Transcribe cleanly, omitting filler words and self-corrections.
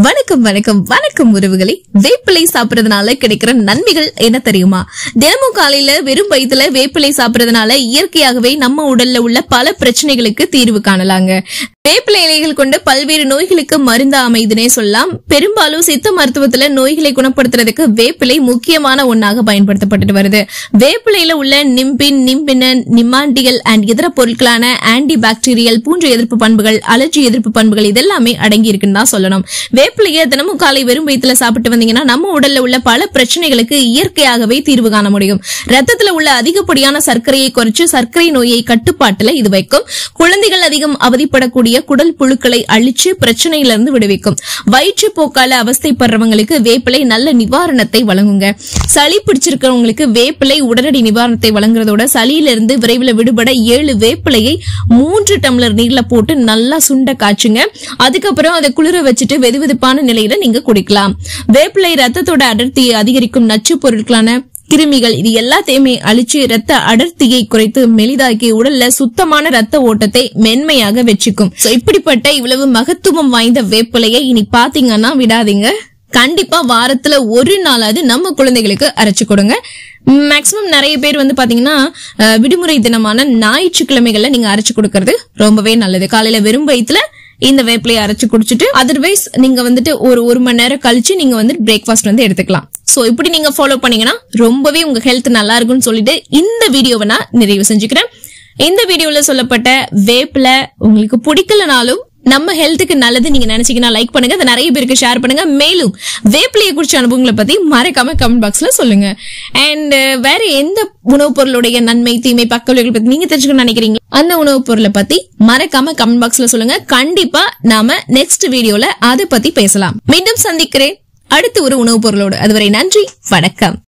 வணக்கம் வணக்கம் வணக்கம் உறவுகளை. வேப்பிலை சாப்பிடுறதுனால கிடைக்கிற நன்மைகள் என்ன தெரியுமா? தினமும் காலையில வெறும் வயிற்றுல வேப்பிலை சாப்பிடுறதுனால இயற்கையாகவே நம்ம உடல்ல உள்ள பல பிரச்சனைகளுக்கு தீர்வு காணலாங்க. வேப்பிலை இலைகள் கொண்டு பல்வேறு நோய்களுக்கு மருந்து அமைதுனே சொல்லலாம். பெரும்பாலும் சித்த மருத்துவத்துல நோய்களை குணப்படுத்துறதுக்கு வேப்பிலை முக்கியமான ஒன்னாக பயன்படுத்தப்பட்டு வருது. வேப்பிலையில உள்ள நிம்பின், நிமாண்டிகள் அண்ட் இதர பொருட்களான ஆன்டி பாக்டீரியல், பூஞ்சை எதிர்ப்பு பண்புகள், அலர்ஜி எதிர்ப்பு பண்புகள் இதெல்லாமே அடங்கி இருக்குன்னு தான் சொல்லணும். வேப்பிலையை தினமும் காலை வெறும் வயிற்றுல சாப்பிட்டு வந்தீங்கன்னா நம்ம உடல்ல உள்ள பல பிரச்சனைகளுக்கு இயற்கையாகவே தீர்வு காண முடியும். ரத்தத்துல உள்ள அதிகப்படியான சர்க்கரையை குறைச்சு சர்க்கரை நோயை கட்டுப்பாட்டுல இது வைக்கும். குழந்தைகள் அதிகம் அவதிப்படக்கூடிய குடல் புழுக்களை அழிச்சு பிரச்சனையிலிருந்து விடுவிக்கும். வயிற்று போக்கால அவஸ்தைப்படுறவங்களுக்கு வேப்பிலை நல்ல நிவாரணத்தை வழங்குங்க. சளி பிடிச்சிருக்கிறவங்களுக்கு வேப்பிலை உடனடி நிவாரணத்தை வழங்குறதோட சளியிலிருந்து விரைவில் விடுபட 7 வேப்பிலையை 3 டம்ளர் நீர்ல போட்டு நல்லா சுண்ட காய்ச்சுங்க. அதுக்கப்புறம் அதை குளிர வச்சுட்டு வெதுவெதுப்பான நிலையில நீங்க குடிக்கலாம். வேப்பிலை ரத்தத்தோட அடர்த்தியை அதிகரிக்கும் நச்சு பொருட்களான கிருமிகள் இது எல்லாத்தையுமே அழிச்சு ரத்த அடர்த்தியை குறைத்து மெலிதாக்கி உடல்ல சுத்தமான ரத்த ஓட்டத்தை மென்மையாக வச்சுக்கும். இப்படிப்பட்ட இவ்வளவு மகத்துவம் வாய்ந்த வேப்பிலையை இனி பாத்தீங்கன்னா விடாதீங்க. கண்டிப்பா வாரத்துல ஒரு நாளாவது நம்ம குழந்தைகளுக்கு அரைச்சு கொடுங்க. மேக்சிமம் நிறைய பேர் பாத்தீங்கன்னா விடுமுறை தினமான ஞாயிற்றுக்கிழமைகள்ல நீங்க அரைச்சு கொடுக்கறது ரொம்பவே நல்லது. காலையில வெறும் வயிற்றுல இந்த வேப்பிலையை அரைச்சு குடிச்சிட்டு அதர்வைஸ் நீங்க ஒரு மணி நேரம் கழிச்சு நீங்க பிரேக்ஃபாஸ்ட் எடுத்துக்கலாம். சோ இப்படி நீங்க ஃபாலோ பண்ணீங்கன்னா ரொம்பவே உங்க ஹெல்த் நல்லா இருக்கும்னு சொல்லிட்டு இந்த வீடியோவை நான் நிறைவு செஞ்சுக்கிறேன். இந்த வீடியோல சொல்லப்பட்ட வேப்பிலை உங்களுக்கு பிடிக்கலனாலும் நம்ம ஹெல்த்துக்கு நல்லது நீங்க நினைச்சீங்கன்னா லைக் பண்ணுங்க, அதை நிறைய பேருக்கு ஷேர் பண்ணுங்க. மேலும் வேப்பிலையை குறிச்ச அனுபவங்களை பத்தி மறக்காம கமெண்ட் பாக்ஸ்ல சொல்லுங்க. அண்ட் வேற எந்த உணவுப் பொருளுடைய நன்மை தீமை பக்க விளைவுகளை பத்தி நீங்க தெரிஞ்சுக்கணும்னு நினைக்கிறீங்க அந்த உணவுப் பொருளை பத்தி மறக்காம கமெண்ட் பாக்ஸ்ல சொல்லுங்க. கண்டிப்பா நாம நெக்ஸ்ட் வீடியோல அதை பத்தி பேசலாம். மீண்டும் சந்திக்கிறேன் அடுத்த ஒரு உணவுப் பொருளோடு. அதுவரை நன்றி, வணக்கம்.